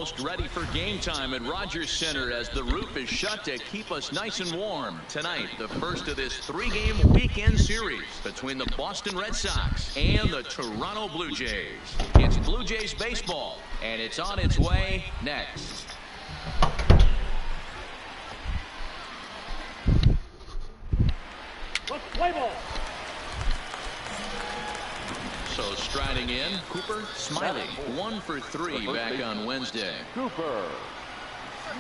almost ready for game time at Rogers Center as the roof is shut to keep us nice and warm. Tonight, the first of this 3-game weekend series between the Boston Red Sox and the Toronto Blue Jays. It's Blue Jays baseball, and it's on its way next. Let's play ball. So striding in, Cooper Smiley, 1 for 3 back on Wednesday. Cooper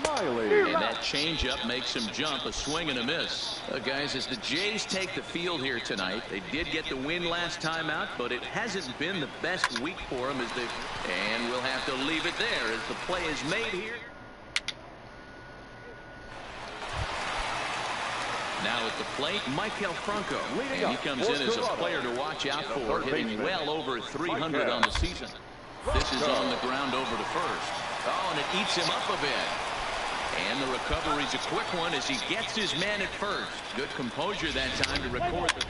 Smiley. And that changeup makes him jump, a swing and a miss. Guys, as the Jays take the field here tonight, they did get the win last time out, but it hasn't been the best week for them and we'll have to leave it there as the play is made here. Now at the plate, Michael Franco. And he comes in as a player to watch out for, hitting well over 300 on the season. This is on the ground over to first. Oh, and it eats him up a bit. And the recovery's a quick one as he gets his man at first. Good composure that time to record the...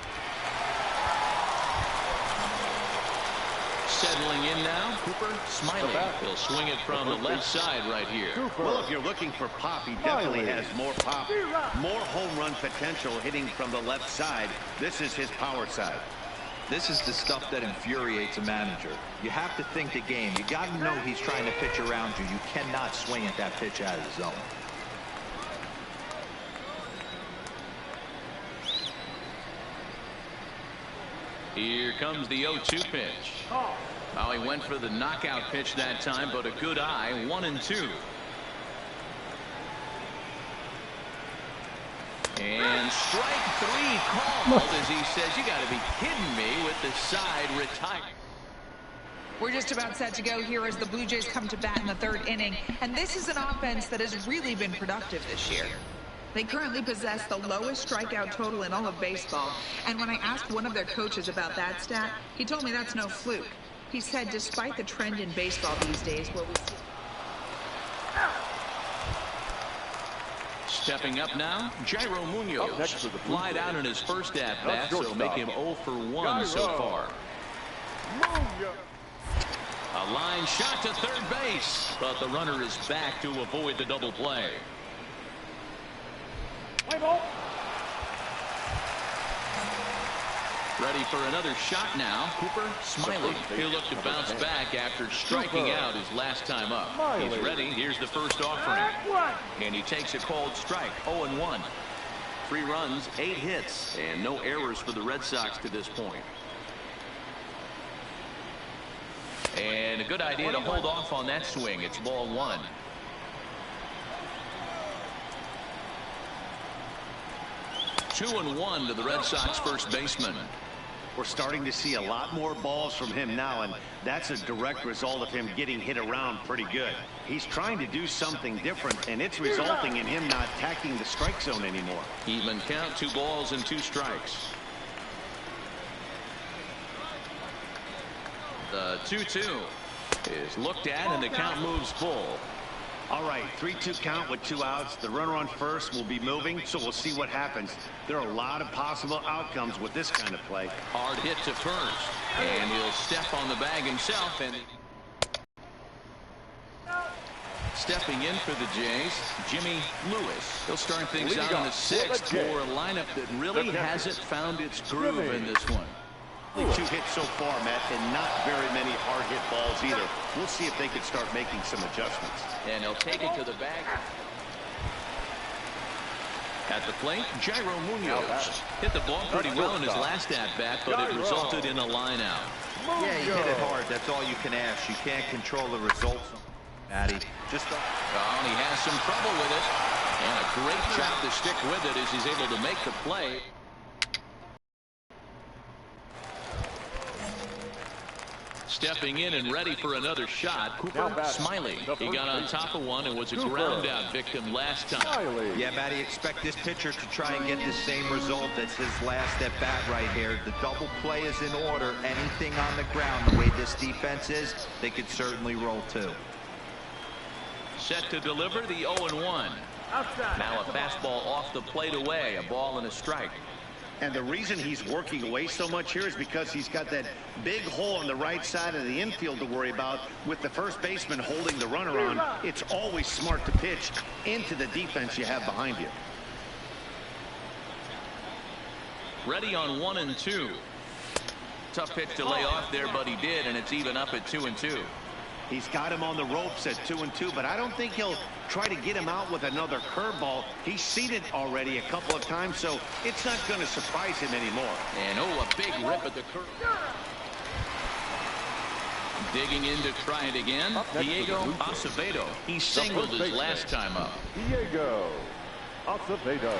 Settling in now, Cooper Smiley. He'll swing it from the left side right here. Well, if you're looking for pop, he definitely has more pop. More home run potential hitting from the left side. This is his power side. This is the stuff that infuriates a manager. You have to think the game. You got to know he's trying to pitch around you. You cannot swing at that pitch out of the zone. Here comes the 0-2 pitch. Well, he went for the knockout pitch that time, but a good eye, 1-2. And strike 3 called as he says, you got to be kidding me with the side retired. We're just about set to go here as the Blue Jays come to bat in the 3rd inning. And this is an offense that has really been productive this year. They currently possess the lowest strikeout total in all of baseball. And when I asked one of their coaches about that stat, he told me that's no fluke. He said despite the trend in baseball these days where we see... Stepping up now, Jairo Munoz. Flied out in his first at-bat, so make him 0 for 1 so far. A line shot to third base, but the runner is back to avoid the double play. Ready for another shot now, Cooper Smiley. He'll look to bounce back after striking out his last time up. He's ready. Here's the first offering. And he takes a called strike, 0-1. 3 runs, 8 hits, and no errors for the Red Sox to this point. And a good idea to hold off on that swing. It's ball 1. Two and 1 to the Red Sox first baseman. We're starting to see a lot more balls from him now, and that's a direct result of him getting hit around pretty good. He's trying to do something different, and it's resulting in him not attacking the strike zone anymore. Even count, 2 balls and 2 strikes. The 2-2 is looked at, and the count moves full. All right, 3-2 count with 2 outs. The runner on first will be moving, so we'll see what happens. There are a lot of possible outcomes with this kind of play. Hard hit to first, and he'll step on the bag himself. And stepping in for the Jays, Jimmy Lewis. He'll start things out in the 6th for a lineup that really hasn't found its groove in this one. 2 hits so far, Matt, and not very many hard hit balls either. We'll see if they can start making some adjustments. And he'll take it to the bag. At the plate, Jairo Munoz hit the ball pretty well in his last at-bat, but it resulted in a line out. Yeah, he hit it hard. That's all you can ask. You can't control the results, Matty. Oh, and he has some trouble with it. And a great job to stick with it as he's able to make the play. Stepping in and ready for another shot, Cooper Smiley. He got on top of one and was a ground out victim last time. Yeah, Matty, expect this pitcher to try and get the same result as his last at bat right here. The double play is in order. Anything on the ground, the way this defense is, they could certainly roll too. Set to deliver the 0-1. Now a fastball off the plate away, a ball and a strike. And the reason he's working away so much here is because he's got that big hole on the right side of the infield to worry about with the first baseman holding the runner on. It's always smart to pitch into the defense you have behind you. Ready on 1 and 2. Tough pitch to lay off there, but he did, and it's even up at 2 and 2. He's got him on the ropes at 2 and 2, but I don't think he'll try to get him out with another curveball. He's seen it already a couple of times, so it's not going to surprise him anymore. And a big rip at the curve. Digging in to try it again, Diego Acevedo. He singled his last time up. Diego Acevedo.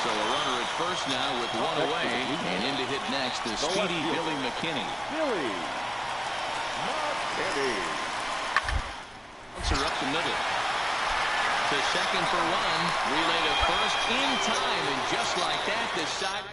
So a runner at first now with 1 away, and in to hit next is speedy Billy McKinney. Billy McKinney. Are up the middle. To second for 1. Relay to first in time, and just like that, this side.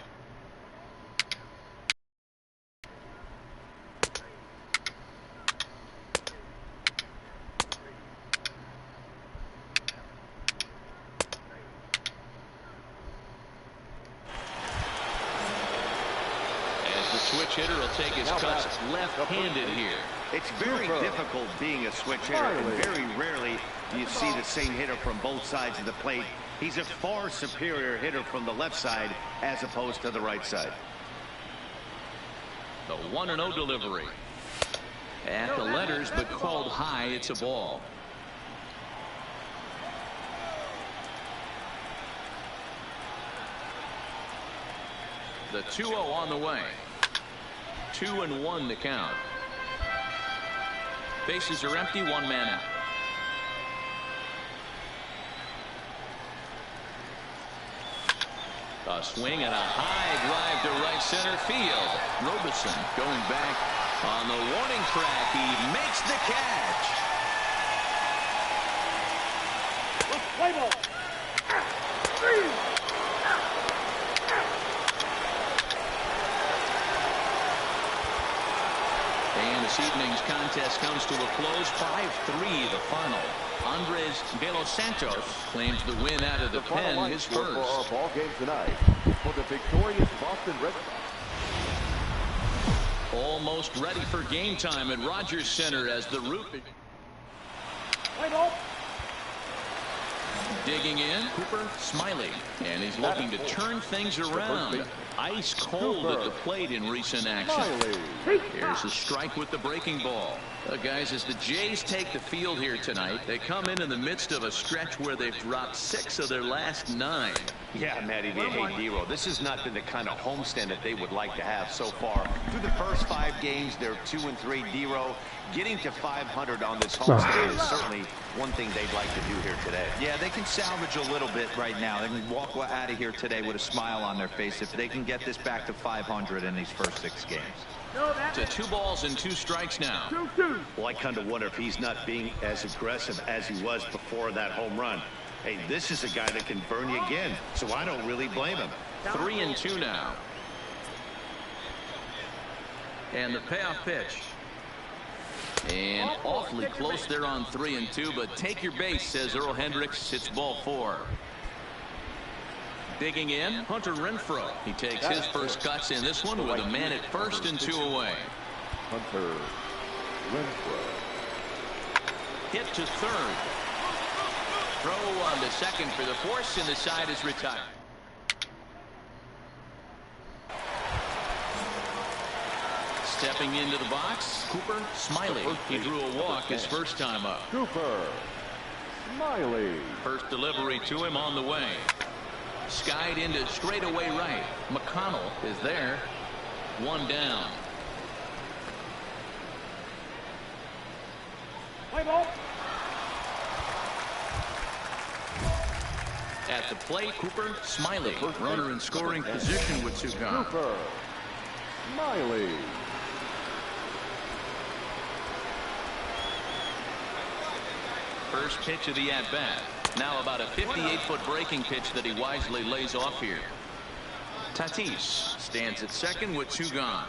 Switch hitter will take his cuts left-handed here. It's very difficult being a switch hitter, and very rarely do you see the same hitter from both sides of the plate. He's a far superior hitter from the left side as opposed to the right side. The 1-0 delivery. At the letters, but called high. It's a ball. The 2-0 on the way. 2-1 the count. Bases are empty, 1 man out. A swing and a high drive to right center field. Robeson going back on the warning track. He makes the catch. Play ball. And this evening's contest comes to a close. 5-3 the final. Andres De Los Santos claims the win out of the pen, his first. For our ball game tonight, for the victorious Boston Red Sox. Almost ready for game time at Rogers Center as the roof. Digging in, Cooper Smiley, and he's looking to turn things around. Ice cold at the plate in recent action. Here's a strike with the breaking ball. Guys, as the Jays take the field here tonight, they come in the midst of a stretch where they've dropped 6 of their last 9. Yeah, Matty, hey, Dero, this has not been the kind of homestand that they would like to have so far. Through the first 5 games, they're 2-3. Dero, getting to 500 on this homestand is certainly one thing they'd like to do here today. Yeah, they can salvage a little bit right now. They can walk out of here today with a smile on their face if they can get this back to 500 in these first 6 games. To 2 balls and 2 strikes now. Well, I kind of wonder if he's not being as aggressive as he was before that home run. Hey, this is a guy that can burn you again, so I don't really blame him. 3-2 now. And the payoff pitch. And awfully close there on 3-2, but take your base, says Earl Hendricks. It's ball 4. Digging in, Hunter Renfroe. He takes his first cuts in this one with a man at first and 2 away. Hunter Renfroe. Hit to third. Throw on to second for the force, and the side is retired. Stepping into the box, Cooper Smiley. He drew a walk his first time up. Cooper Smiley. First delivery to him on the way. Skied into straightaway right. McConnell is there. 1 down. Play ball. At the plate, Cooper Smiley. Runner in scoring position with 2 gone. Cooper Smiley. First pitch of the at-bat. Now about a 58-foot breaking pitch that he wisely lays off here. Tatis stands at second with 2 gone.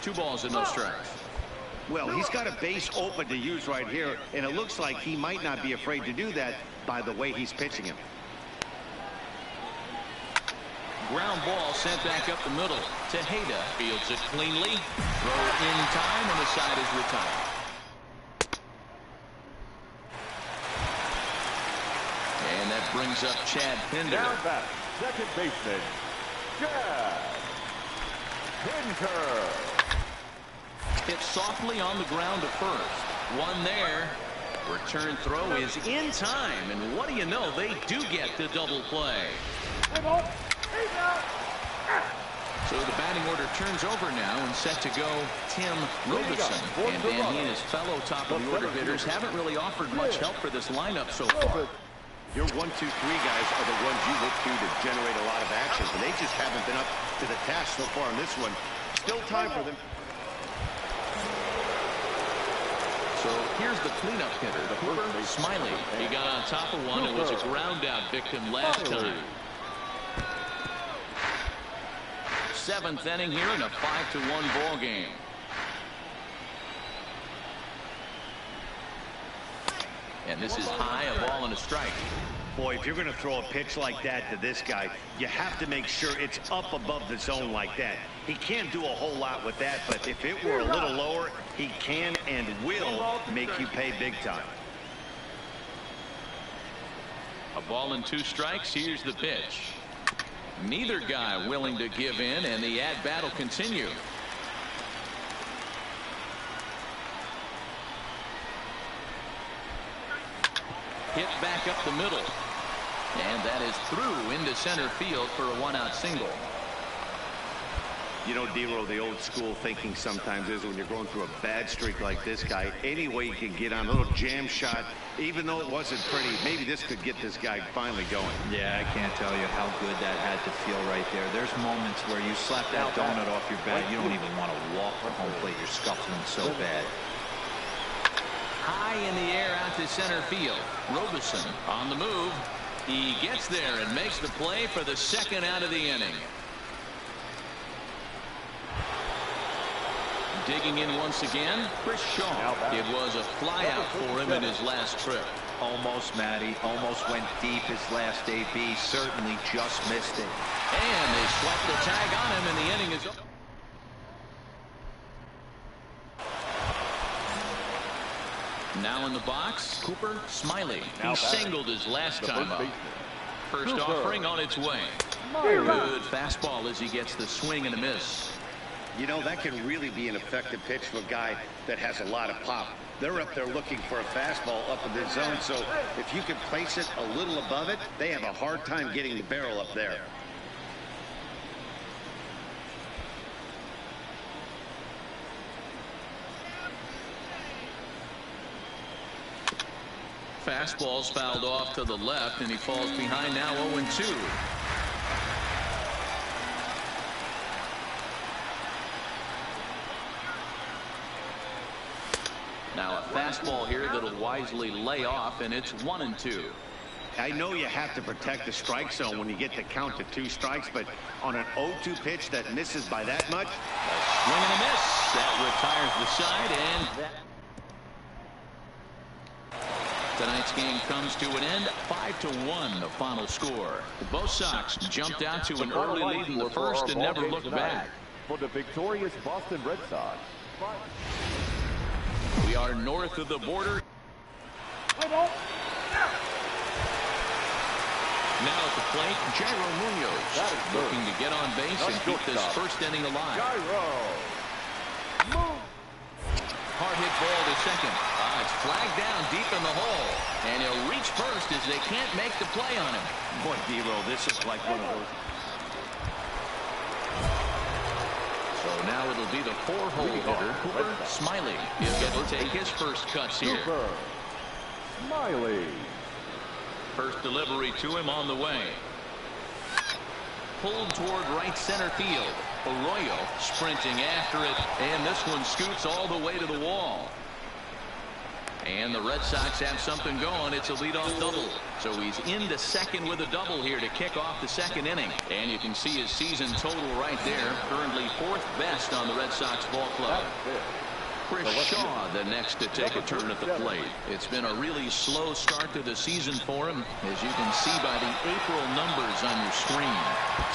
Two balls and no strikes. Well, he's got a base open to use right here, and it looks like he might not be afraid to do that by the way he's pitching him. Ground ball sent back up the middle. Tejeda fields it cleanly. Throw in time, and the side is retired. And that brings up Chad Pinder. Now back, second baseman, Chad Pinder. Hit softly on the ground to first. One there. Return throw is in time, and what do you know? They do get the double play. So the batting order turns over now, and set to go Tim Robinson. And Dan, he and his fellow top of the order hitters haven't really offered much help for this lineup so far. Your 1, 2, 3 guys are the ones you look to generate a lot of action, and they just haven't been up to the task so far in this one. Still time for them. So here's the cleanup hitter, Cooper Smiley. He got on top of one and was a ground out victim last time. 7th inning here in a 5-1 ball game. And this is high, a ball and a strike. Boy, if you're going to throw a pitch like that to this guy, you have to make sure it's up above the zone like that. He can't do a whole lot with that, but if it were a little lower, he can and will make you pay big time. A ball and 2 strikes. Here's the pitch. Neither guy willing to give in, and the at-bat will continue. Hit back up the middle. And that is through into center field for a 1-out single. You know, D-Row, the old school thinking sometimes is when you're going through a bad streak like this guy, any way you can get on a little jam shot, even though it wasn't pretty, maybe this could get this guy finally going. Yeah, I can't tell you how good that had to feel right there. There's moments where you slap that donut off your bat, you don't even want to walk to home plate. You're scuffling so bad. High in the air out to center field. Robinson on the move. He gets there and makes the play for the 2nd out of the inning. Digging in once again, Chris Shaw. It was a fly out for him in his last trip. Almost, Matty. Almost went deep his last AB. Certainly just missed it. And they swept the tag on him, and the inning is over. Now in the box, Cooper Smiley. He singled his last time up. First offering on its way. Good fastball as he gets the swing and a miss. You know, that can really be an effective pitch for a guy that has a lot of pop. They're up there looking for a fastball up in the zone, so if you can place it a little above it, they have a hard time getting the barrel up there. Fastball's fouled off to the left, and he falls behind now 0-2. Now a fastball here that'll wisely lay off, and it's 1-2. I know you have to protect the strike zone when you get to count to 2 strikes, but on an 0-2 pitch that misses by that much, a swing and a miss. That retires the side, and that tonight's game comes to an end. 5-1 the final score. Both Sox jumped out to an early lead in the first and never looked back. For the victorious Boston Red Sox. We are north of the border. Now at the plate, Jairo Munoz looking to get on base and keep this first inning alive. Hard hit ball to second. It's flagged down deep in the hole, and he'll reach first as they can't make the play on him. Boy, D-Row, this is like one of those. So now it'll be the 4-hole hitter, Cooper Smiley. He'll get to take his first cuts here. Cooper Smiley. First delivery to him on the way. Pulled toward right center field. Arroyo sprinting after it, and this one scoots all the way to the wall. And the Red Sox have something going. It's a leadoff double. So he's into second with a double here to kick off the second inning. And you can see his season total right there. Currently 4th best on the Red Sox ball club. Chris Shaw the next to take a turn at the plate. It's been a really slow start to the season for him, as you can see by the April numbers on your screen.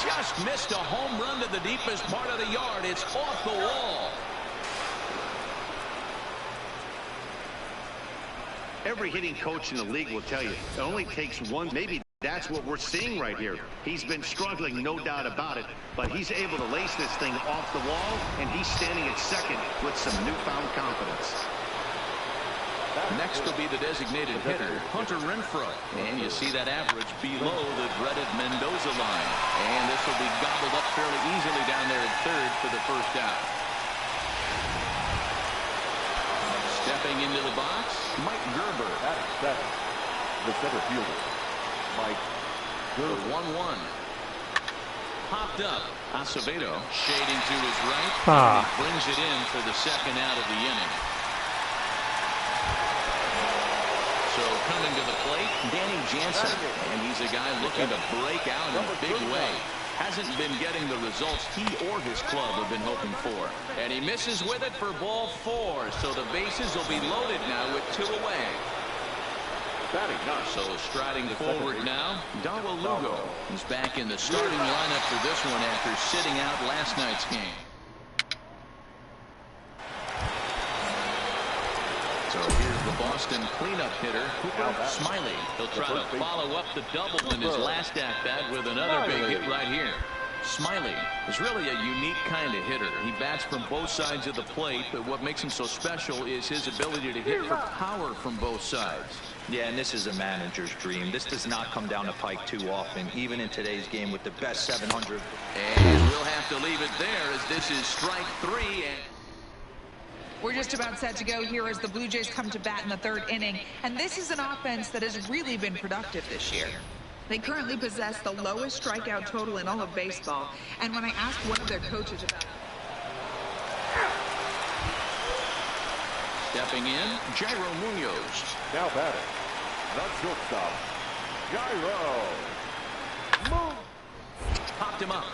Just missed a home run to the deepest part of the yard. It's off the wall. Every hitting coach in the league will tell you it only takes one. Maybe that's what we're seeing right here. He's been struggling, no doubt about it, but he's able to lace this thing off the wall, and he's standing at second with some newfound confidence. Next will be the designated hitter, Hunter Renfroe. And you see that average below the dreaded Mendoza line. And this will be gobbled up fairly easily down there at third for the first out. Stepping into the box, Mike Gerber. The center fielder, Mike Gerber. 1-1. Popped up. Acevedo shading to his right. And he brings it in for the second out of the inning. So coming to the plate, Danny Jansen. And he's a guy looking to break out in a big way. Hasn't been getting the results he or his club have been hoping for. And he misses with it for ball 4. So the bases will be loaded now with 2 away. So striding forward now, Dawa Lugo. He's back in the starting lineup for this one after sitting out last night's game. So here's the Boston cleanup hitter, Cooper Smiley. He'll try to follow up the double in his last at-bat with another big hit right here. Smiley is really a unique kind of hitter. He bats from both sides of the plate, but what makes him so special is his ability to hit for power from both sides. Yeah, and this is a manager's dream. This does not come down the pike too often, even in today's game with the best 700. And we'll have to leave it there as this is strike 3. We're just about set to go here as the Blue Jays come to bat in the 3rd inning. And this is an offense that has really been productive this year. They currently possess the lowest strikeout total in all of baseball. And when I asked one of their coaches about it. Stepping in, Jairo Munoz. Now batting, the shortstop, Jairo. Popped him up.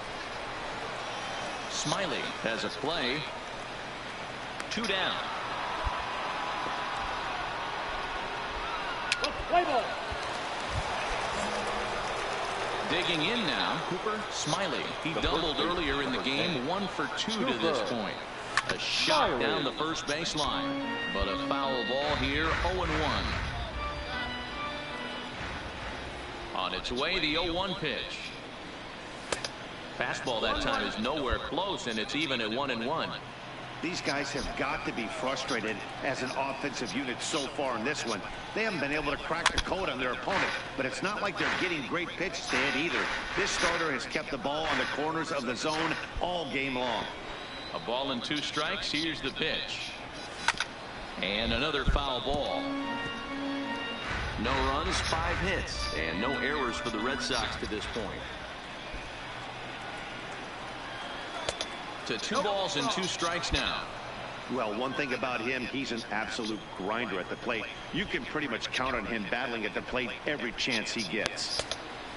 Smiley has a play. 2 down. Digging in now, Cooper Smiley. He doubled earlier in the game, 1 for 2 to this point. A shot down the first baseline, but a foul ball here, 0-1. On its way, the 0-1 pitch. Fastball that time is nowhere close, and it's even at 1-1. These guys have got to be frustrated as an offensive unit so far in this one. They haven't been able to crack the code on their opponent, but it's not like they're getting great pitches to hit either. This starter has kept the ball on the corners of the zone all game long. A ball and 2 strikes. Here's the pitch. And another foul ball. No runs, 5 hits, and no errors for the Red Sox to this point. To 2 balls and 2 strikes now. Well, one thing about him, he's an absolute grinder at the plate. You can pretty much count on him battling at the plate every chance he gets.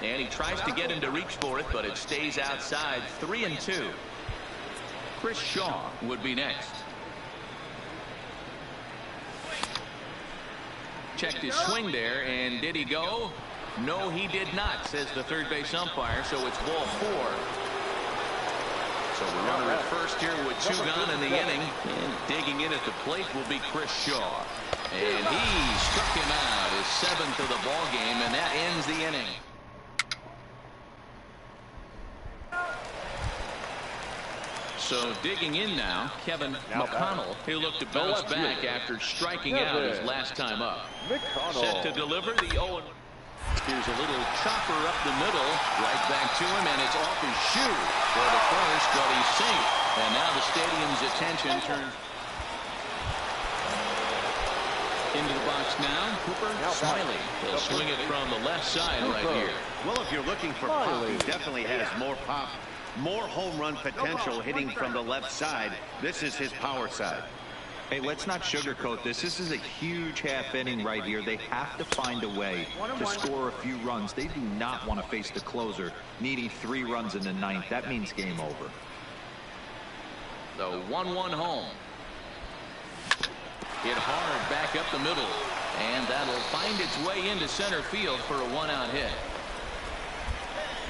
And he tries to get him to reach for it, but it stays outside. 3-2. Chris Shaw would be next. Checked his swing there, and did he go? No, he did not, says the third base umpire, so it's ball 4. So the runner at first here with 2 gone in the inning, and digging in at the plate will be Chris Shaw. And he struck him out, his 7th of the ball game, and that ends the inning. So digging in now, Kevin McConnell. He'll look to bounce back after striking out his last time up. Set to deliver the 0. Here's a little chopper up the middle, right back to him, and it's off his shoe for the first, but he's safe. And now the stadium's attention turns into the box now. Cooper Smiley. He'll swing it from the left side right here. Well, if you're looking for pop, he definitely has more pop, more home run potential hitting from the left side. This is his power side. Hey, let's not sugarcoat this. This is a huge half inning right here. They have to find a way to score a few runs. They do not want to face the closer needing 3 runs in the 9th. That means game over. The 1-1 home. Hit hard back up the middle. And that'll find its way into center field for a 1-out hit.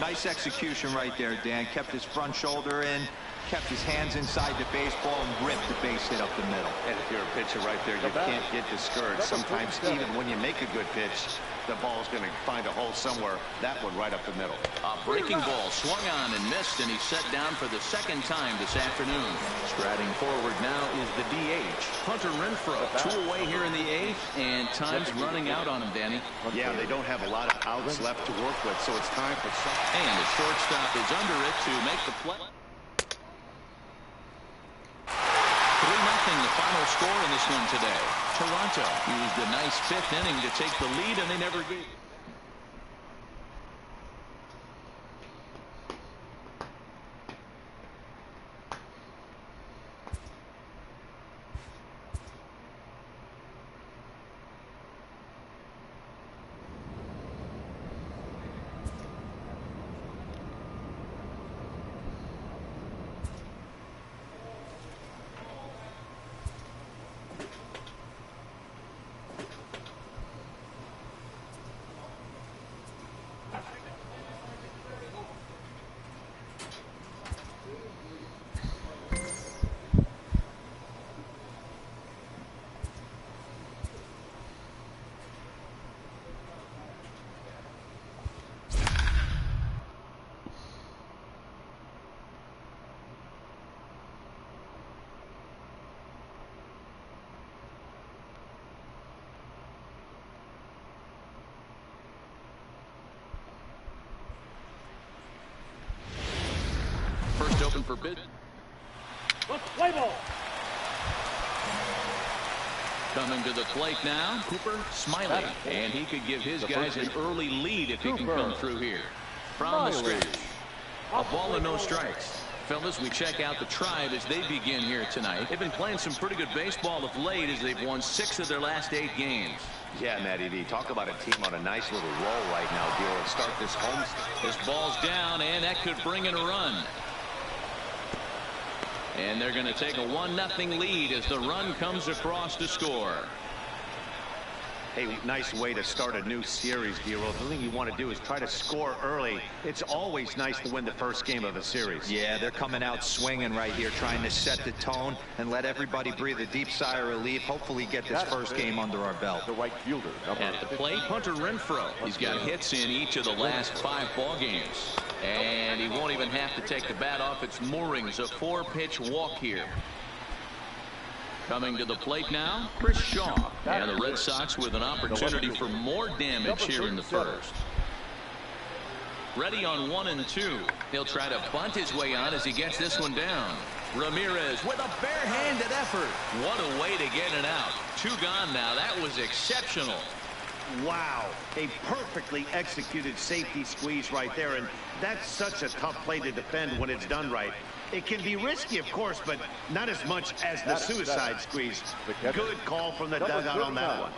Nice execution right there, Dan. Kept his front shoulder in, kept his hands inside the baseball, and ripped the base hit up the middle. And if you're a pitcher right there, you can't get discouraged. Sometimes even when you make a good pitch, the ball's going to find a hole somewhere. That one right up the middle. A breaking ball swung on and missed, and he's set down for the 2nd time this afternoon. Striding forward now is the DH, Hunter Renfroe. 2 away here in the 8th, and time's running out on him, Danny. Yeah, they don't have a lot of outs left to work with, so it's time for some. And the shortstop is under it to make the play. 3-0 the final score in this one today. Toronto used a nice 5th inning to take the lead, and they never gave. First open for bid. Play ball. Coming to the plate now, Cooper Smiley. And he could give his guys an early lead if he can come through here. From the stretch. A ball and no strikes. Fellas, we check out the Tribe as they begin here tonight. They've been playing some pretty good baseball of late as they've won 6 of their last 8 games. Yeah, Matty D. Talk about a team on a nice little roll right now, deal. Let's start this home. This ball's down, and that could bring in a run. And they're going to take a 1-0 lead as the run comes across to score. Hey, nice way to start a new series, D-Roll. The thing you want to do is try to score early. It's always nice to win the first game of a series. Yeah, they're coming out swinging right here, trying to set the tone and let everybody breathe a deep sigh of relief. Hopefully get this first game under our belt. The right fielder. At the plate, Hunter Renfroe. He's got hits in each of the last 5 ball games. And he won't even have to take the bat off its moorings. A 4-pitch walk here. Coming to the plate now, Chris Shaw. And the Red Sox with an opportunity for more damage here in the first. Ready on 1 and 2. He'll try to bunt his way on as he gets this one down. Ramirez with a barehanded effort. What a way to get it out. 2 gone now. That was exceptional. Wow, a perfectly executed safety squeeze right there, and that's such a tough play to defend when it's done right. It can be risky, of course, but not as much as the suicide squeeze. Good call from the dugout on that one.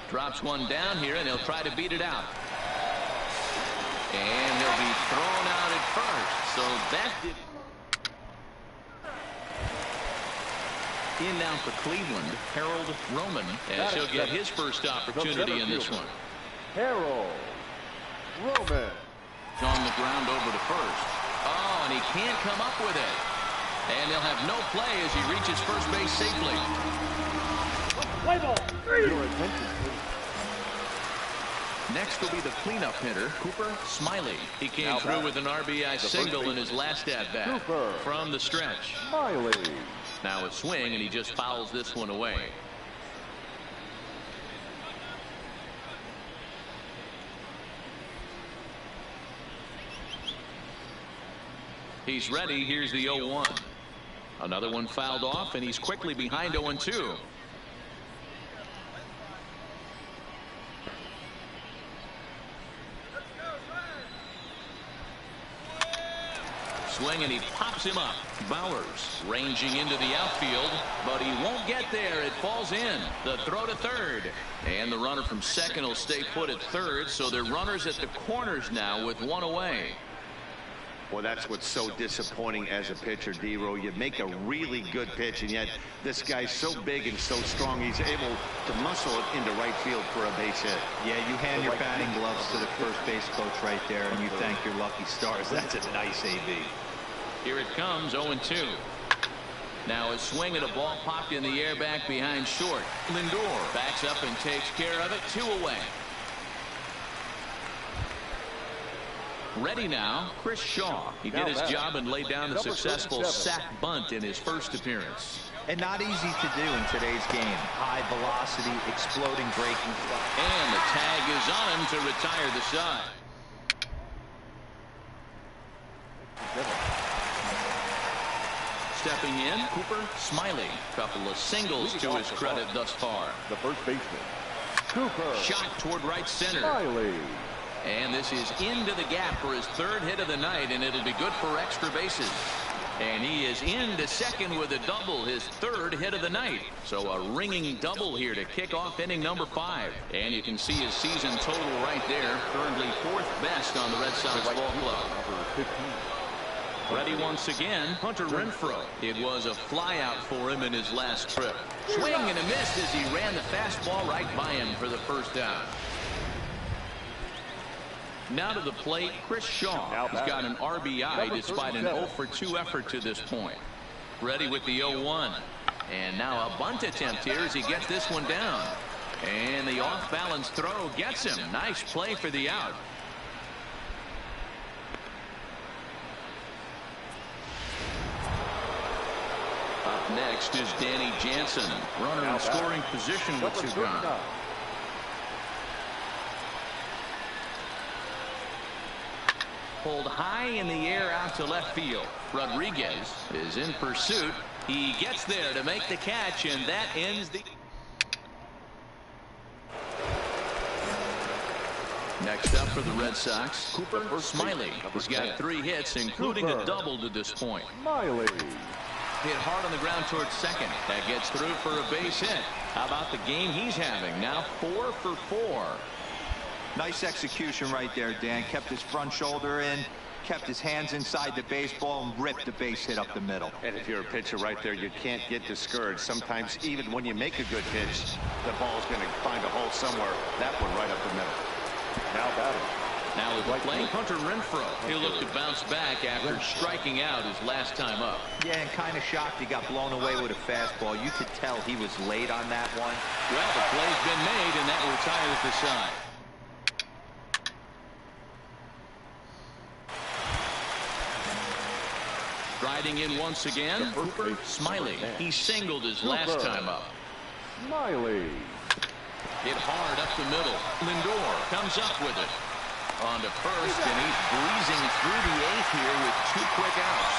Drops one down here, and he'll try to beat it out. And he'll be thrown out at first, so that did. In now for Cleveland, Harold Roman, as he'll get his first opportunity in this one. Harold Roman. On the ground over to first. Oh, and he can't come up with it. And he'll have no play as he reaches first base safely. Play ball. Your attention, please. Next will be the cleanup hitter, Cooper Smiley. He came through with an RBI single in his last at-bat from the stretch. Smiley. Now a swing, and he just fouls this one away. He's ready. Here's the 0-1. Another one fouled off, and he's quickly behind 0-2. swing, and he pops him up. Bowers ranging into the outfield, but he won't get there. It falls in. The throw to third. And the runner from second will stay put at third, so they're runners at the corners now with one away. Well, that's what's so disappointing as a pitcher, D-Row. You make a really good pitch, and yet this guy's so big and so strong, he's able to muscle it into right field for a base hit. Yeah, you hand your batting gloves to the first base coach right there, and you thank your lucky stars. That's a nice AB. Here it comes, 0-2. Now a swing at a ball popped in the air back behind short. Lindor backs up and takes care of it. 2 away. Ready now, Chris Shaw. He did his job and laid down a successful sac bunt in his first appearance. And not easy to do in today's game. High velocity, exploding breaking stuff. And the tag is on him to retire the side. Stepping in, Cooper Smiley. Couple of singles to his credit thus far. The first baseman, Cooper. Shot toward right center. Smiley. And this is into the gap for his third hit of the night, and it'll be good for extra bases. And he is into second with a double, his third hit of the night. So a ringing double here to kick off inning number 5. And you can see his season total right there, currently 4th best on the Red Sox ball club. Ready once again, Hunter Renfroe. It was a flyout for him in his last trip. Swing and a miss as he ran the fastball right by him for the first down. Now to the plate, Chris Shaw. He's got an RBI despite an 0-for-2 effort to this point. Ready with the 0-1. And now a bunt attempt here as he gets this one down. And the off-balance throw gets him. Nice play for the out. Up next is Danny Jansen. Runner in scoring position with 2 gone. Pulled high in the air out to left field. Rodriguez is in pursuit. He gets there to make the catch, and that ends the... Next up for the Red Sox, Cooper Smiley. He's got 3 hits, including a double to this point. Smiley. Hit hard on the ground towards second. That gets through for a base hit. How about the game he's having? Now 4 for 4. Nice execution right there, Dan. Kept his front shoulder in, kept his hands inside the baseball, and ripped the base hit up the middle. And if you're a pitcher right there, you can't get discouraged. Sometimes even when you make a good pitch, the ball's going to find a hole somewhere. That one right up the middle. Now batting. Now with the plate, Hunter Renfroe. He'll look to bounce back after striking out his last time up. Yeah, and kind of shocked he got blown away with a fastball. You could tell he was late on that one. Well, the play's been made, and that retires the side. Riding in once again, Cooper Smiley. He singled his last time up. Smiley. Hit hard up the middle. Lindor comes up with it. On to first, and he's breezing through the 8th here with 2 quick outs.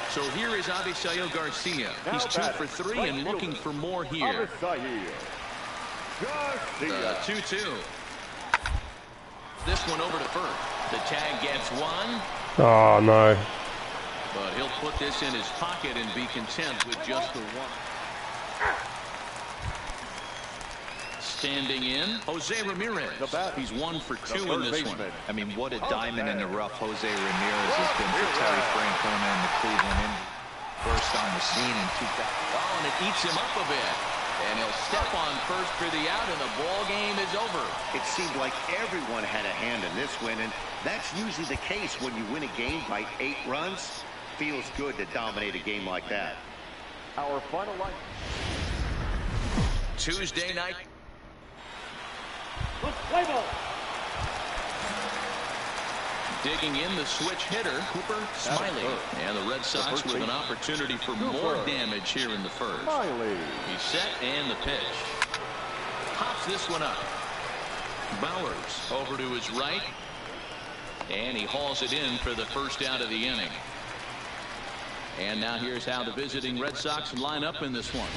So here is Avisail Garcia. He's 2 for 3 and looking for more here. The 2-2. This one over to first. The tag gets 1. Oh, no. But he'll put this in his pocket and be content with just the 1. Standing in, Jose Ramirez. He's 1 for 2 in this one. I mean, what a diamond in the rough Jose Ramirez has been for Terry Francona and the Cleveland Indians. Burst on the scene in 2000. Oh, and it eats him up a bit. And he'll step on first for the out, and the ball game is over. It seemed like everyone had a hand in this win, and that's usually the case when you win a game by 8 runs. Feels good to dominate a game like that. Our final line. Tuesday night. Digging in the switch hitter, Cooper Smiley. And the Red Sox with an opportunity for more damage here in the first. He's set and the pitch. Pops this one up. Bowers over to his right. And he hauls it in for the first out of the inning. And now here's how the visiting Red Sox line up in this one.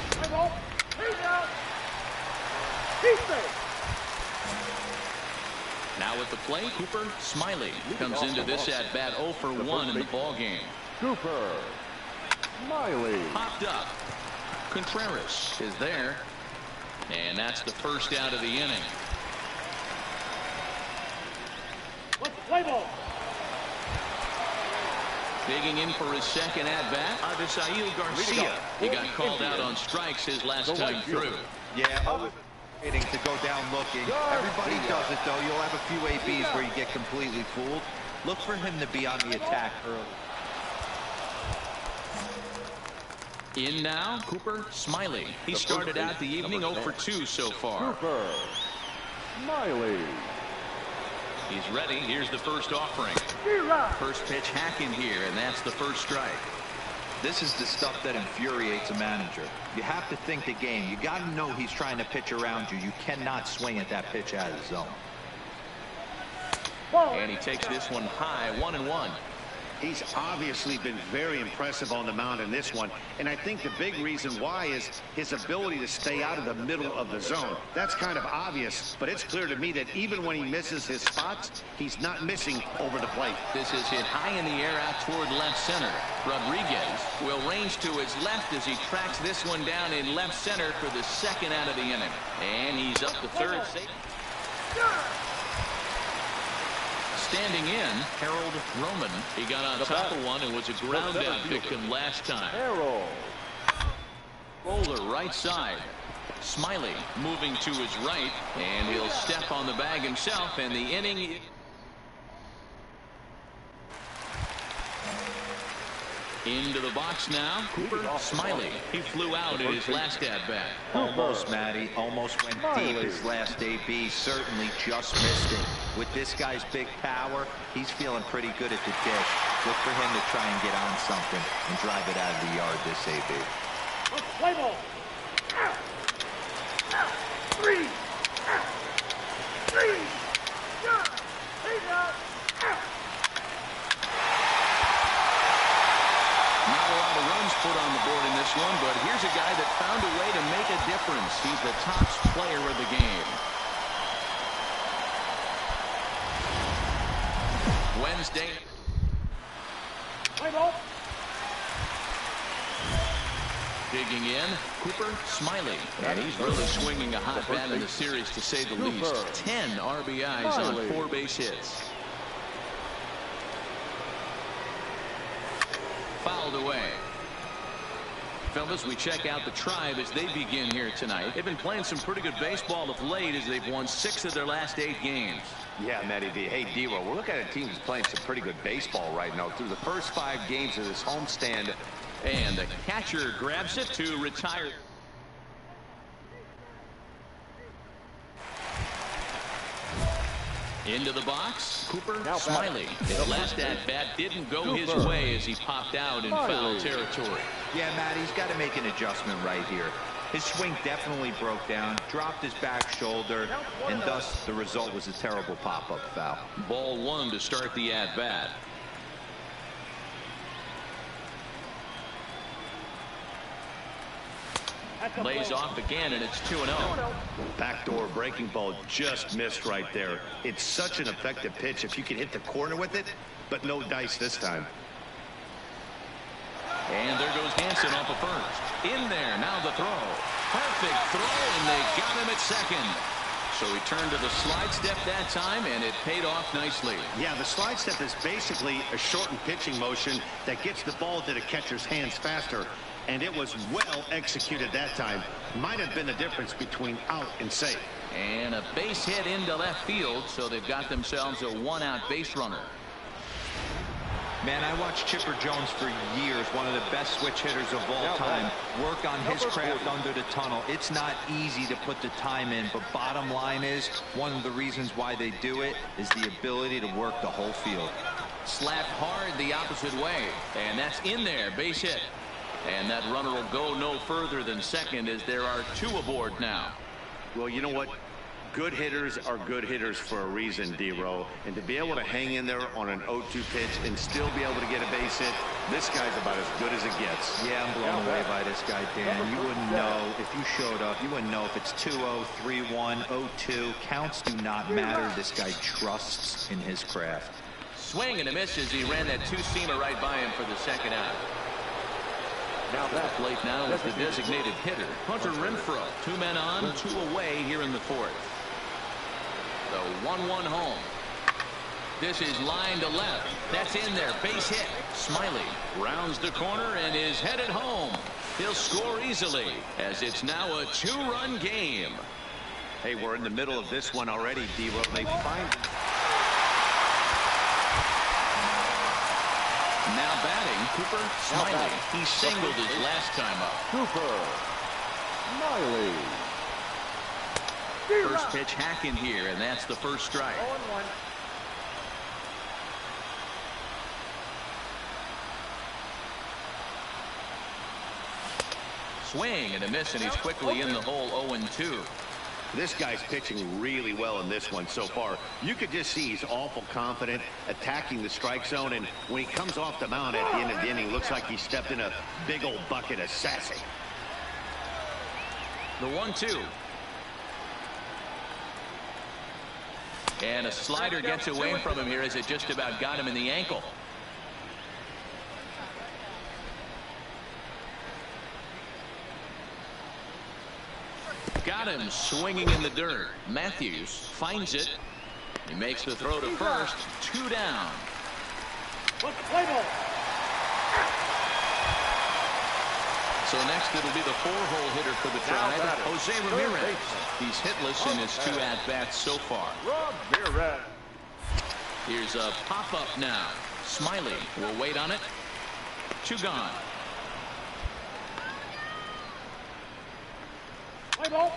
Now at the plate, Cooper Smiley comes into this at bat 0 for 1 in the ball game. Cooper Smiley. Popped up. Contreras is there. And that's the first out of the inning. Digging in for his second at bat, Adesail Garcia. He got called out on strikes his last time through. Yeah, always waiting to go down looking. Everybody does it, though. You'll have a few ABs where you get completely fooled. Look for him to be on the attack early. In now, Cooper Smiley. He started out the evening 0 for 2 so far. Cooper Smiley. He's ready. Here's the first offering. First pitch hacking here, and that's the first strike. This is the stuff that infuriates a manager. You have to think the game. You got to know he's trying to pitch around you. You cannot swing at that pitch out of the zone. And he takes this one high, 1-1. He's obviously been very impressive on the mound in this one, and I think the big reason why is his ability to stay out of the middle of the zone. That's kind of obvious, but it's clear to me that even when he misses his spots, he's not missing over the plate. This is hit high in the air out toward left center. Rodriguez will range to his left as he tracks this one down in left center for the second out of the inning. And he's up to third. Standing in, Harold Roman. He got on top of one and was a ground out victim last time. Harold. Bowler right side. Smiley moving to his right, and he'll step on the bag himself, and the inning. Into the box now, Cooper Smiley. He flew out in his last at-bat. Almost, Matty. Almost went deep his last AB. Certainly just missed it. With this guy's big power, he's feeling pretty good at the dish. Look for him to try and get on something and drive it out of the yard this AB. Play ball. 3. 3. Put on the board in this one, but here's a guy that found a way to make a difference. He's the top player of the game. Wednesday. Digging in, Cooper Smiley. And he's really swinging a hot bat in the series, to say the least. 10 RBIs on 4 base hits. Fouled away. Fellas, we check out the Tribe as they begin here tonight. They've been playing some pretty good baseball of late as they've won 6 of their last 8 games. Yeah, Matty D. Hey, D-Roll, we're looking at a team that's playing some pretty good baseball right now through the first 5 games of this homestand. And the catcher grabs it to retire. Into the box, Cooper Smiley. His last at-bat didn't go his way as he popped out in foul territory. Yeah, Matt, he's got to make an adjustment right here. His swing definitely broke down, dropped his back shoulder, and thus the result was a terrible pop-up foul. Ball 1 to start the at-bat. Lays off again, and it's 2-0. Backdoor breaking ball just missed right there. It's such an effective pitch if you can hit the corner with it, but no dice this time. And there goes Hansen off of first. In there, now the throw. Perfect throw, and they got him at second. So he turned to the slide step that time, and it paid off nicely. Yeah, the slide step is basically a shortened pitching motion that gets the ball to the catcher's hands faster. And it was well executed that time. Might have been the difference between out and safe. And a base hit into left field, so they've got themselves a 1-out base runner. Man, I watched Chipper Jones for years, one of the best switch hitters of all time. Work on his craft under the tunnel. It's not easy to put the time in, but bottom line is, one of the reasons why they do it is the ability to work the whole field. Slapped hard the opposite way, and that's in there, base hit. And that runner will go no further than second as there are 2 aboard now. Well, you know what? Good hitters are good hitters for a reason, D-Row. And to be able to hang in there on an 0-2 pitch and still be able to get a base hit, this guy's about as good as it gets. Yeah, I'm blown away by this guy, Dan. You wouldn't know if you showed up. You wouldn't know if it's 2-0, 3-1, 0-2. Counts do not matter. This guy trusts in his craft. Swing and a miss as he ran that two-seamer right by him for the second out. Now the plate now is the designated hitter, Hunter Renfroe. 2 men on, 2 away here in the fourth. The 1-1 home. This is line to left. That's in there. Base hit. Smiley rounds the corner and is headed home. He'll score easily as it's now a 2-run game. Hey, we're in the middle of this one already, D-Row. They find... Now batting, Cooper Smiley. He singled his last time up. Cooper Smiley. First pitch hack in here, and that's the first strike. 0-1. Swing and a miss, and he's quickly in the hole. 0-2. This guy's pitching really well in this one so far. You could just see he's awful confident attacking the strike zone, and when he comes off the mound at the end of the inning, looks like he stepped in a big old bucket of sassy. The 1-2. And a slider gets away from him here as it just about got him in the ankle. Got him swinging in the dirt. Matthews finds it. He makes the throw to first. 2 down. Play ball. So next it'll be the 4-hole hitter for the Tribe, Jose Ramirez. He's hitless in his 2 at-bats so far. Ramirez. Here's a pop-up now. Smiley will wait on it. 2 gone. Play ball.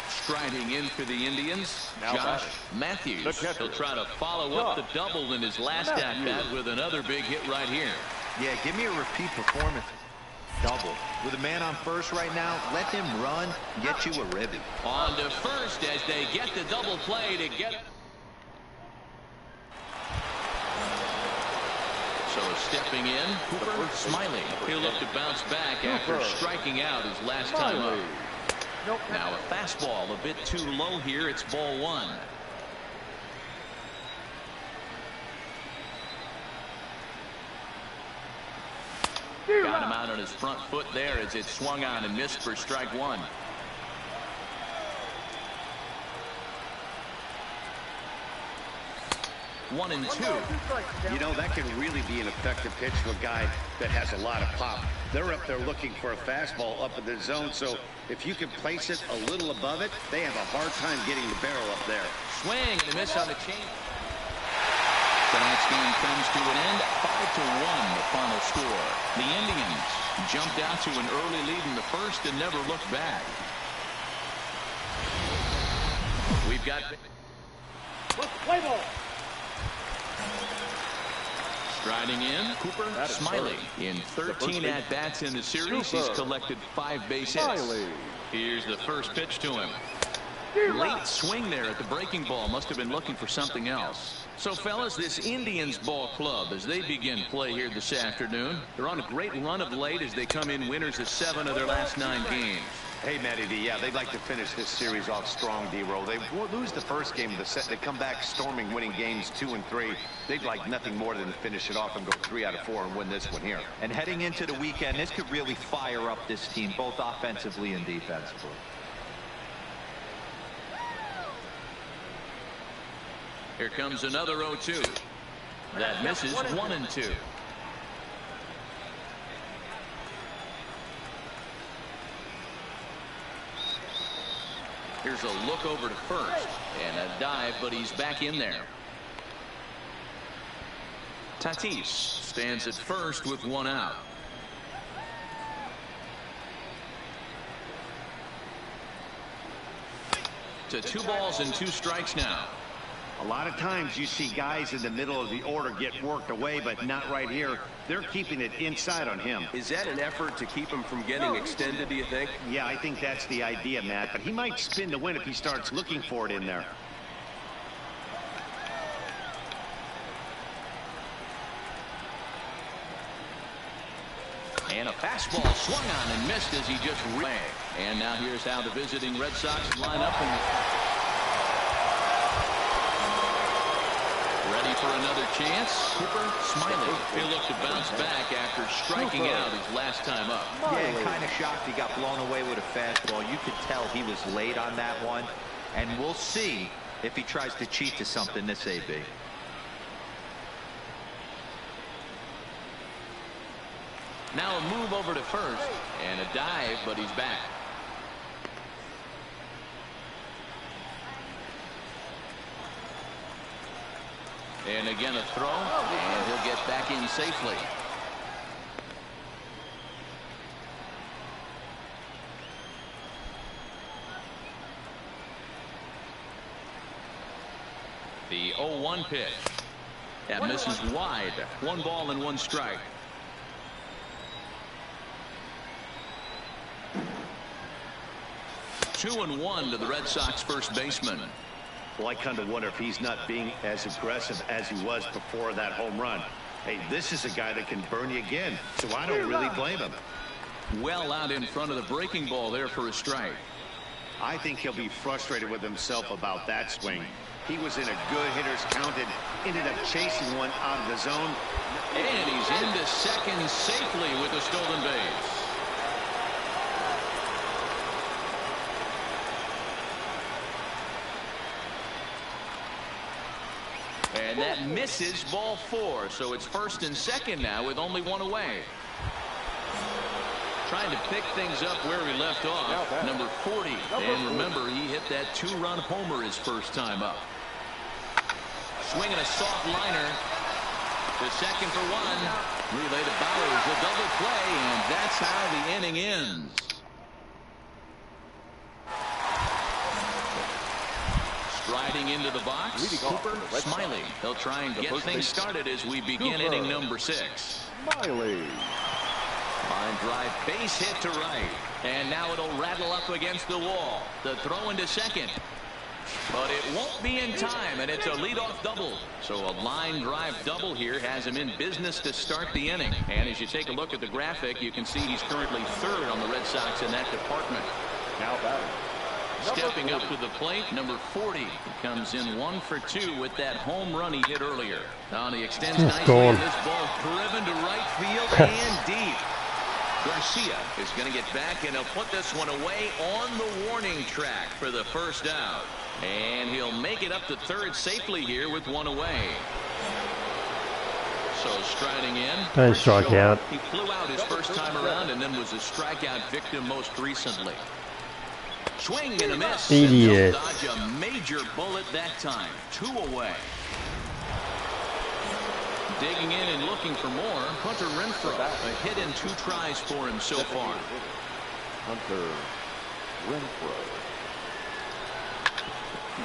Striding in for the Indians, Josh Matthews. He'll try to follow up the double in his last at-bat with another big hit right here. Yeah, give me a repeat performance. Double. With a man on first right now, let him run, get you a ribby. On to first as they get the double play to get it. So stepping in, Cooper Smiley. He'll look to bounce back after striking out his last time up. Now a fastball a bit too low here. It's ball 1. Got him out on his front foot there as it swung on and missed for strike 1. One and 2. You know, that can really be an effective pitch to a guy that has a lot of pop. They're up there looking for a fastball up in the zone, so if you can place it a little above it, they have a hard time getting the barrel up there. Swing and a miss on the change. Tonight's game comes to an end. 5-1 the final score. The Indians jumped out to an early lead in the first and never looked back. We've got Play ball. striding in, Cooper Smiley. In 13 at-bats in the series, he's collected 5 base hits. Here's the first pitch to him. Late swing there at the breaking ball. Must have been looking for something else. So, fellas, this Indians ball club, as they begin play here this afternoon, they're on a great run of late as they come in winners of 7 of their last 9 games. Hey, Matty D, yeah, they'd like to finish this series off strong, D-Row. They lose the first game of the set. They come back storming, winning games 2 and 3. They'd like nothing more than to finish it off and go 3 out of 4 and win this one here. And heading into the weekend, this could really fire up this team, both offensively and defensively. Here comes another 0-2. That misses. 1 and 2. Here's a look over to first and a dive, but he's back in there. Tatis stands at first with 1 out. To 2 balls and 2 strikes now. A lot of times you see guys in the middle of the order get worked away, but not right here. They're keeping it inside on him. Is that an effort to keep him from getting extended, do you think? Yeah, I think that's the idea, Matt, but he might spin to win if he starts looking for it in there. And a fastball swung on and missed as he just ran. And now here's how the visiting Red Sox line up. Ready for another chance. Cooper Smiley. He'll look to bounce back after striking out his last time up. Yeah, kind of shocked he got blown away with a fastball. You could tell he was late on that one. And we'll see if he tries to cheat to something this AB. Now a move over to first and a dive, but he's back. And again a throw, and he'll get back in safely. The 0-1 pitch. That misses wide. 1 ball and 1 strike. Two and 1 to the Red Sox first baseman. Well, I kind of wonder if he's not being as aggressive as he was before that home run. Hey, this is a guy that can burn you again, so I don't really blame him. Well out in front of the breaking ball there for a strike. I think he'll be frustrated with himself about that swing. He was in a good hitter's count and ended up chasing one out of the zone. And he's into second safely with a stolen base. And that misses ball 4. So it's first and second now with only 1 away. Trying to pick things up where he left off. Number 40. And remember, he hit that 2-run homer his first time up. Swinging a soft liner to second for 1. Relay to Bowers, a double play, and that's how the inning ends. Striding into the box, Cooper Smiley. They'll try and get things started as we begin inning number 6. Smiley. Line drive, base hit to right. And now it'll rattle up against the wall. The throw into second. But it won't be in time, and it's a leadoff double. So a line drive double here has him in business to start the inning. And as you take a look at the graphic, you can see he's currently 3rd on the Red Sox in that department. Now batting. Stepping up to the plate, number 40. He comes in 1 for 2 with that home run he hit earlier. Now he extends nicely, and this ball driven to right field and deep. Garcia is going to get back, and he'll put this one away on the warning track for the first out. And he'll make it up to 3rd safely here with 1 away. So striding in. Don't strike out. He flew out his first time around and then was a strikeout victim most recently. Swing and a miss. Idiot. Dodge a major bullet that time. 2 away. Digging in and looking for more. Hunter Renfroe. A hit in 2 tries for him so far. Hunter Renfroe.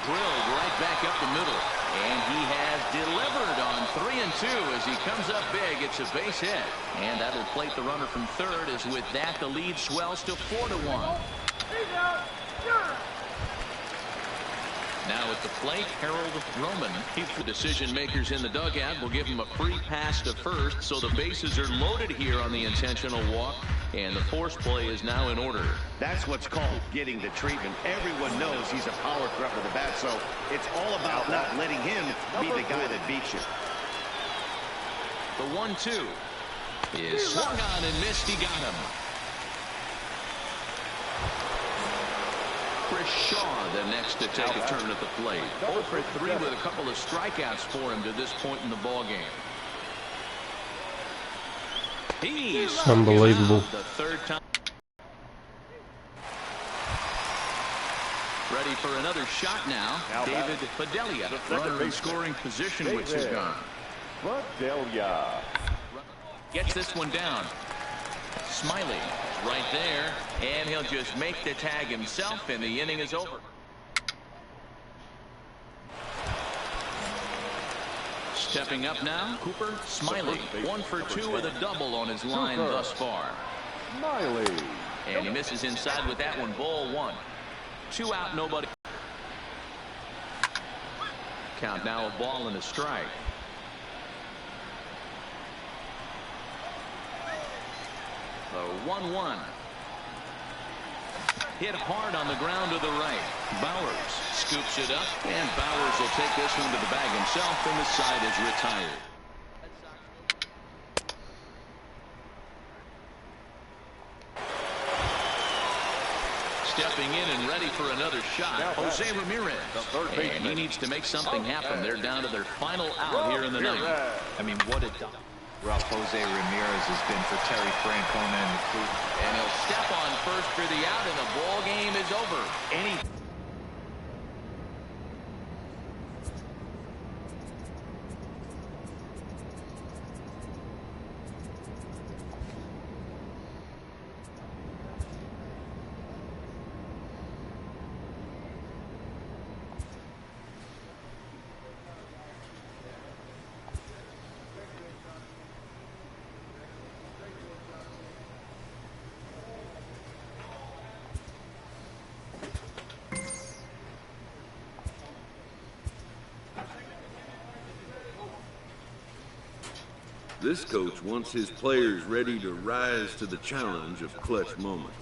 Drilled right back up the middle. And he has delivered on 3 and 2 as he comes up big. It's a base hit. And that'll plate the runner from 3rd as with that the lead swells to 4-1. Now at the plate, Harold Roman. The decision makers in the dugout will give him a free pass to first, so the bases are loaded here on the intentional walk, and the force play is now in order. That's what's called getting the treatment. Everyone knows he's a power threat with the bat, so it's all about not letting him be the guy that beats you. The 1-2 is swung on and missed. He got him. Chris Shaw the next to take a turn at the plate. 0 for 3 with a couple of strikeouts for him to this point in the ball game. He's unbelievable. The 3rd time. Ready for another shot now. David Fidelia, runner in scoring position with 2 gone. Fidelia. Gets this one down. Smiley right there, and he'll just make the tag himself, and the inning is over. Stepping up now, Cooper Smiley. 1 for 2 with a double on his line thus far. Smiley. And he misses inside with that one. Ball 1. 2 out, nobody. Count now, a ball and a strike. The 1-1. Hit hard on the ground to the right. Bowers scoops it up, and Bowers will take this one to the bag himself, and the side is retired. Stepping in and ready for another shot, Jose Ramirez. And he needs to make something happen. They're down to their final out here in the ninth. I mean, what a rough Jose Ramirez has been for Terry Francona and the crew. And he'll step on first for the out, and the ball game is over. This coach wants his players ready to rise to the challenge of clutch moments.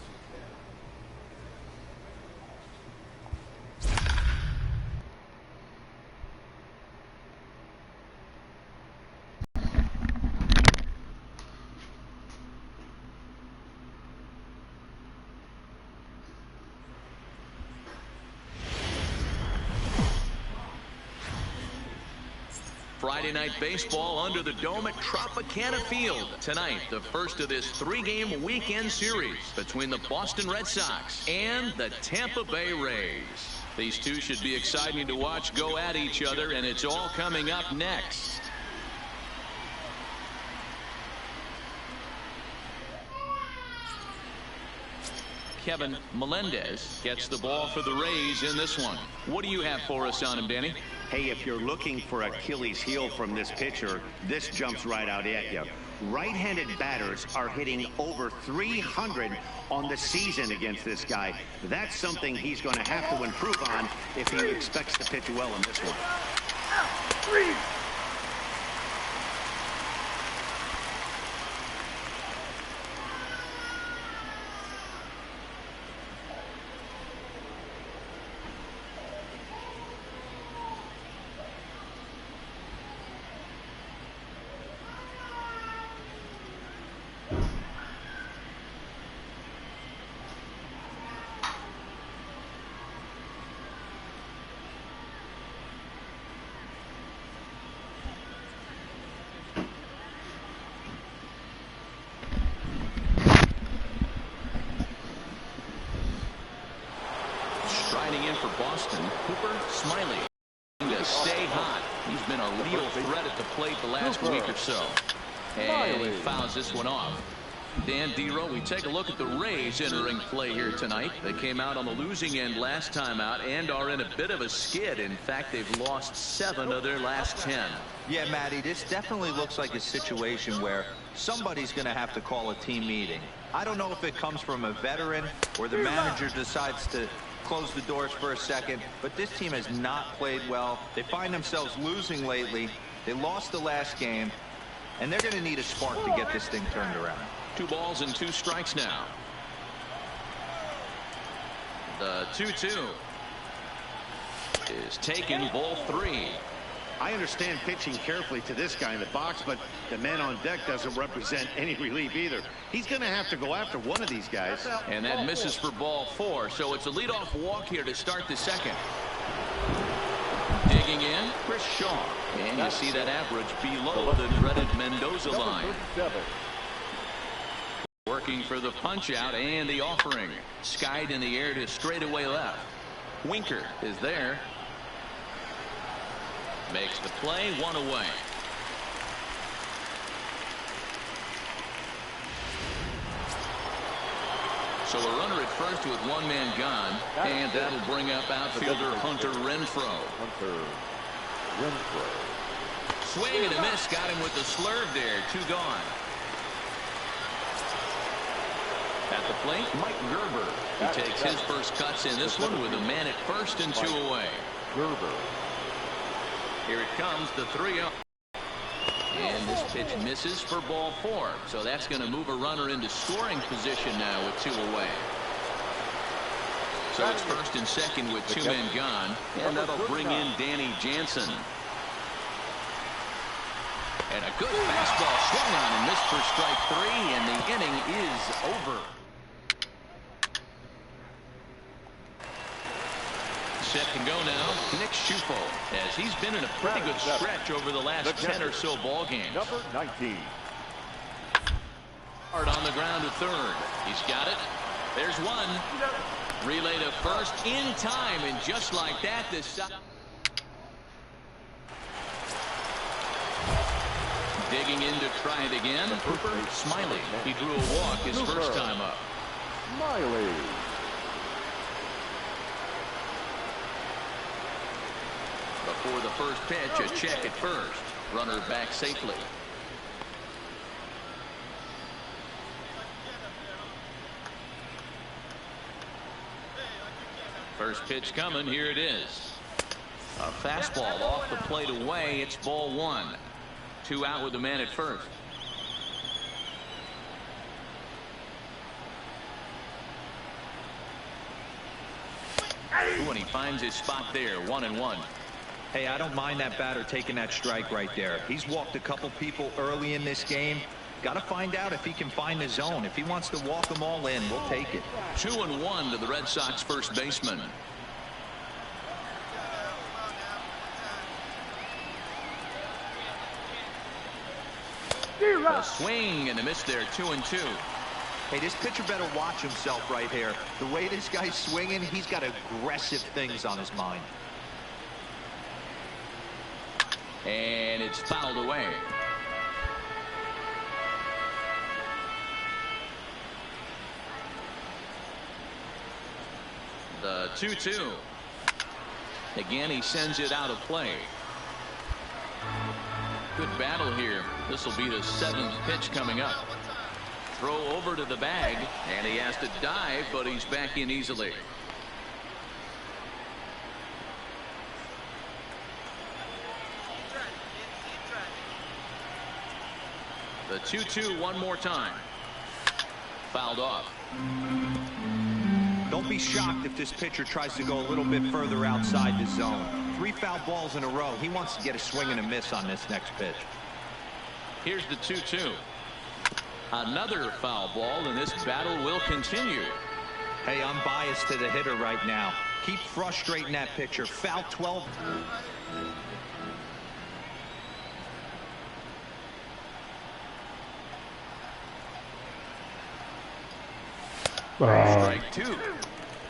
Friday night baseball under the dome at Tropicana Field. Tonight, the first of this 3-game weekend series between the Boston Red Sox and the Tampa Bay Rays. These two should be exciting to watch go at each other, and it's all coming up next. Kevin Melendez gets the ball for the Rays in this one. What do you have for us on him, Danny? Hey, if you're looking for Achilles heel from this pitcher, this jumps right out at you. Right-handed batters are hitting over 300 on the season against this guy. That's something he's going to have to improve on if he expects to pitch well in this one. Striding in for Boston, Cooper Smiley. To stay hot. He's been a real threat at the plate the last week or so. And he fouls this one off. Dan Dero, we take a look at the Rays entering play here tonight. They came out on the losing end last time out and are in a bit of a skid. In fact, they've lost 7 of their last 10. Yeah, Matty, this definitely looks like a situation where somebody's going to have to call a team meeting. I don't know if it comes from a veteran or the manager decides to close the doors for a second, but this team has not played well. They find themselves losing lately. They lost the last game, and they're going to need a spark to get this thing turned around. 2 balls and 2 strikes now. The 2-2 is taken, ball 3. I understand pitching carefully to this guy in the box, but the man on deck doesn't represent any relief either. He's going to have to go after one of these guys. And that misses for ball 4, so it's a leadoff walk here to start the second. Digging in, Chris Shaw. And you see that average below the dreaded Mendoza line. Working for the punch out and the offering. Skied in the air to straightaway left. Winker is there. Makes the play, 1 away. So a runner at first with 1 man gone, and that'll bring up outfielder Hunter Renfroe. swing and a miss. Got him with the slurve there. 2 gone. At the plate, Mike Gerber. He takes his first cuts in this one with a man at first and 2 away. Gerber. Here it comes, the 3-0. And this pitch misses for ball 4. So that's going to move a runner into scoring position now with 2 away. So it's first and second with 2 men gone. And that'll bring in Danny Jansen. And a good fastball swung on and missed for strike 3. And the inning is over. Set to go now, Nick Schufo, as he's been in a pretty good stretch over the last 10 or so ball games. Number 19. Hard on the ground to third. He's got it. There's one. Relay to first in time, and just like that, this digging in to try it again. Cooper Smiley. He drew a walk his first time up. Smiley. Before the first pitch, a check at first. Runner back safely. First pitch coming. Here it is. A fastball off the plate away. It's ball 1. 2 out with the man at first. Ooh, and he finds his spot there. 1-1. Hey, I don't mind that batter taking that strike right there. He's walked a couple people early in this game. Got to find out if he can find the zone. If he wants to walk them all in, we'll take it. 2-1 to the Red Sox first baseman. A swing and a miss there. 2-2. Hey, this pitcher better watch himself right here. The way this guy's swinging, he's got aggressive things on his mind. And it's fouled away. The 2-2. Again, he sends it out of play. Good battle here. This will be the 7th pitch coming up. Throw over to the bag, and he has to dive, but he's back in easily. The 2-2 one more time. Fouled off. Don't be shocked if this pitcher tries to go a little bit further outside the zone. 3 foul balls in a row. He wants to get a swing and a miss on this next pitch. Here's the 2-2. Another foul ball, and this battle will continue. Hey, I'm biased to the hitter right now. Keep frustrating that pitcher. Foul 12. Strike 2.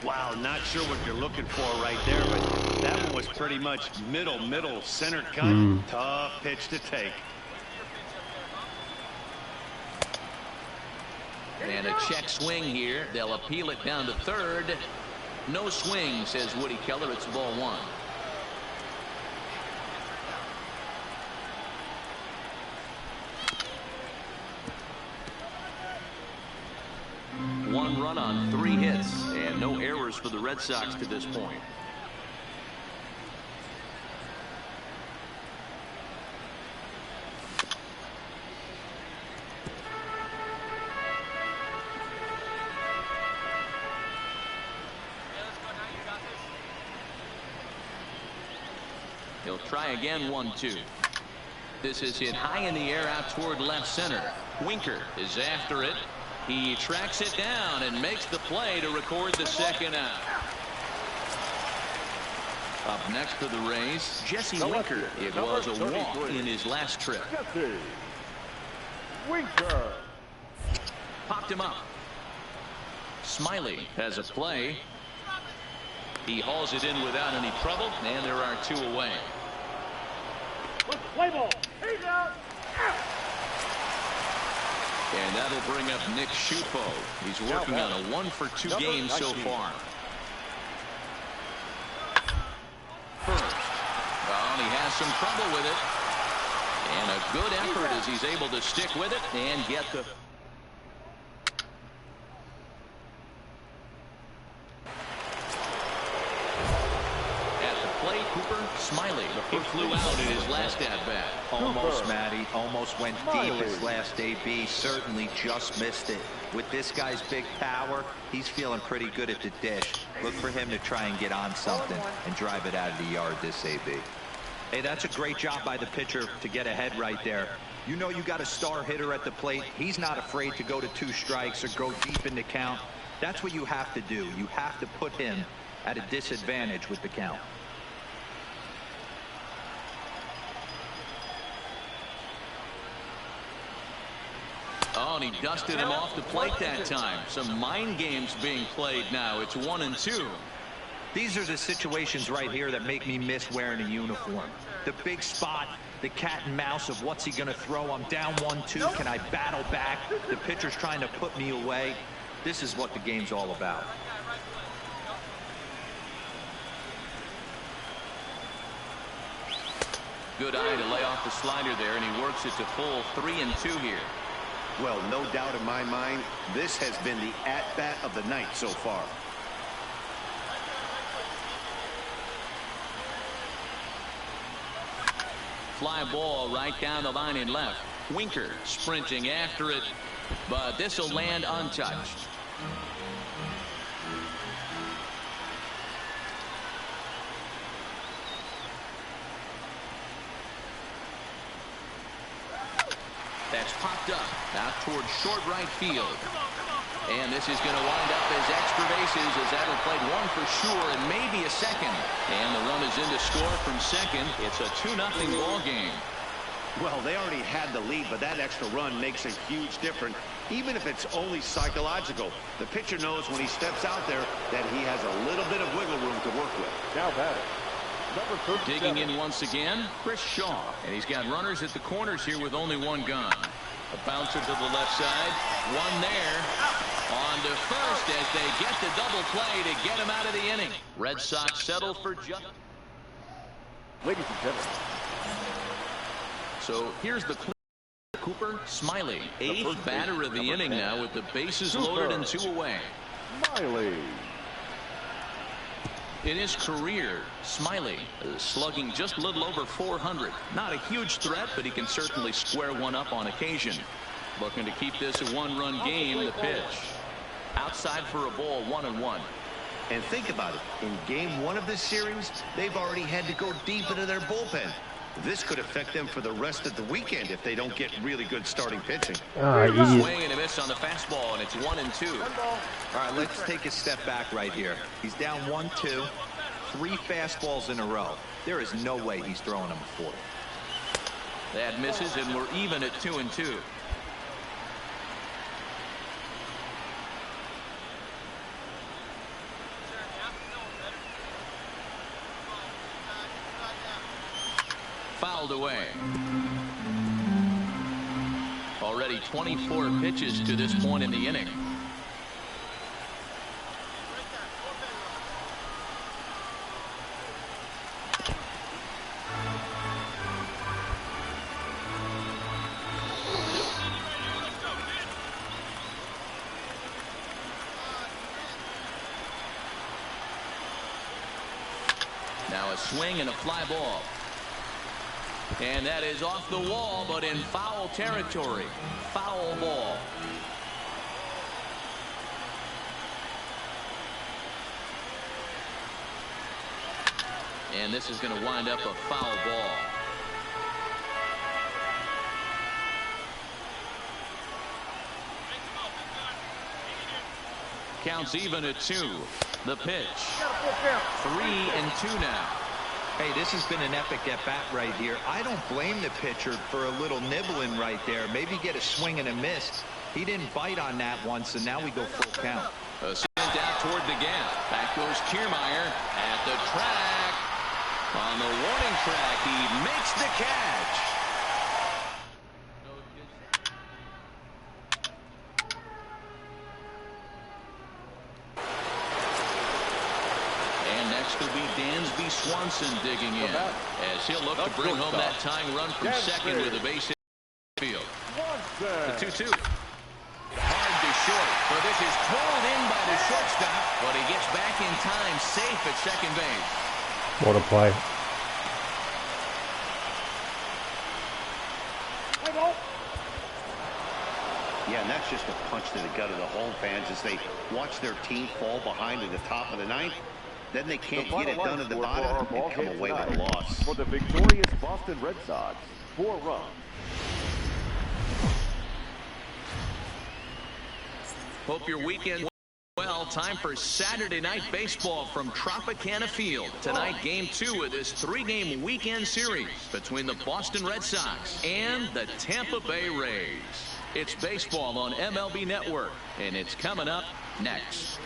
Wow, not sure what you're looking for right there, but that one was pretty much middle center cut. Tough pitch to take. And a check swing here. They'll appeal it down to third. No swing, says Woody Keller. It's ball 1. One run on 3 hits and no errors for the Red Sox to this point. He'll try again. 1-2. This is hit high in the air out toward left center. Winker is after it. He tracks it down and makes the play to record the second out. Up next for the Rays, Jesse Winker. It was a walk in his last trip. Jesse Winker. Popped him up. Smiley has a play. He hauls it in without any trouble, and there are 2 away. Play ball. He's out. And that'll bring up Nick Schufo. He's working on a 1-for-2 game so far. First. Oh, and he has some trouble with it. And a good effort as he's able to stick with it and get the... Cooper Smiley. He flew out in his last at-bat. Almost, Matty. Almost went deep his last AB. Certainly just missed it. With this guy's big power, he's feeling pretty good at the dish. Look for him to try and get on something and drive it out of the yard this AB. Hey, that's a great job by the pitcher to get ahead right there. You know you got a star hitter at the plate. He's not afraid to go to 2 strikes or go deep in the count. That's what you have to do. You have to put him at a disadvantage with the count. Oh, and he dusted him off the plate that time. Some mind games being played now. It's 1-2. These are the situations right here that make me miss wearing a uniform. The big spot, the cat and mouse of what's he going to throw. I'm down 1-2. Can I battle back? The pitcher's trying to put me away. This is what the game's all about. Good eye to lay off the slider there, and he works it to full 3-2 here. Well, no doubt in my mind, this has been the at-bat of the night so far. Fly ball right down the line and left. Winker sprinting after it, but this will land untouched. That's popped up out towards short right field. And this is going to wind up as extra bases as that'll play one for sure and maybe a second. And the run is in to score from second. It's a 2-0 ball game. Well, they already had the lead, but that extra run makes a huge difference, even if it's only psychological. The pitcher knows when he steps out there that he has a little bit of wiggle room to work with. Now batting. Digging in once again, Chris Shaw. And he's got runners at the corners here with only one gone. A bouncer to the left side. One there. On to first as they get the double play to get him out of the inning. Red Sox settle for just... Ladies and gentlemen. So here's the Cooper Smiley. 8th batter of the inning now with the bases loaded and 2 away. Smiley. In his career, Smiley slugging just a little over 400. Not a huge threat, but he can certainly square one up on occasion. Looking to keep this a 1-run game. The pitch. Outside for a ball, 1-1. And think about it. In game 1 of this series, they've already had to go deep into their bullpen. This could affect them for the rest of the weekend if they don't get really good starting pitching. Swing and a miss on the fastball, and it's 1-2. All right, let's take a step back right here. He's down 1-2, 3 fastballs in a row. There is no way he's throwing him a 4th. That misses, and we're even at 2-2. Fouled away. Already 24 pitches to this point in the inning. Now a swing and a fly ball. And that is off the wall, but in foul territory. Foul ball. And this is going to wind up a foul ball. Counts even at 2. The pitch. 3-2 now. Hey, this has been an epic at-bat right here. I don't blame the pitcher for a little nibbling right there. Maybe get a swing and a miss. He didn't bite on that one, so now we go full count. Sent out toward the gap. Back goes Kiermaier at the track. On the warning track, he makes the catch. Next will be Dansby Swanson digging in, as he'll look to bring home that tying run from second with a base hit field. The 2-2. Hard to short, but this is pulled in by the shortstop, but he gets back in time, safe at second base. What a play. Yeah, and that's just a punch to the gut of the home fans as they watch their team fall behind in the top of the ninth. Then they can't get it done at the bottom and come away with a loss. For the victorious Boston Red Sox, 4 runs. Hope your weekend well. Time for Saturday night baseball from Tropicana Field. Tonight, game 2 of this 3-game weekend series between the Boston Red Sox and the Tampa Bay Rays. It's baseball on MLB Network, and it's coming up next.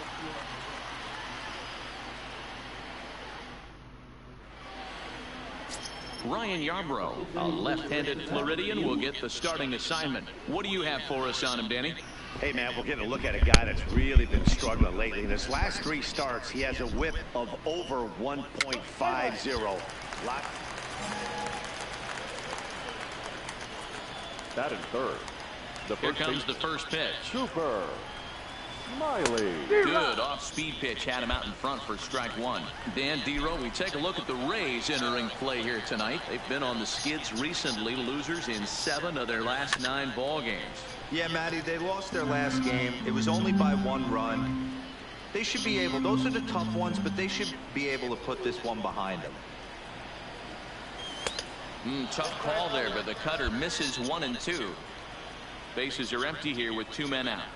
Ryan Yarbrough, a left-handed Floridian, will get the starting assignment. What do you have for us on him, Danny? Hey, man, we're getting a look at a guy that's really been struggling lately. In his last 3 starts, he has a whip of over 1.50. That in third. Here comes the first pitch. Super Smiley. Good off-speed pitch had him out in front for strike 1. Dan Dero, we take a look at the Rays entering play here tonight. They've been on the skids recently, losers in 7 of their last 9 ball games. Yeah, Matty, they lost their last game. It was only by 1 run. They should be able, those are the tough ones, but they should be able to put this one behind them. Tough call there, but the cutter misses 1 and 2. Bases are empty here with 2 men out.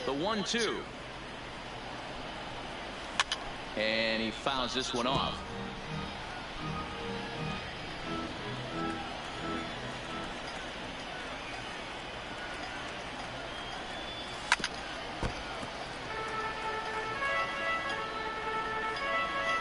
The 1-2. And he fouls this one off.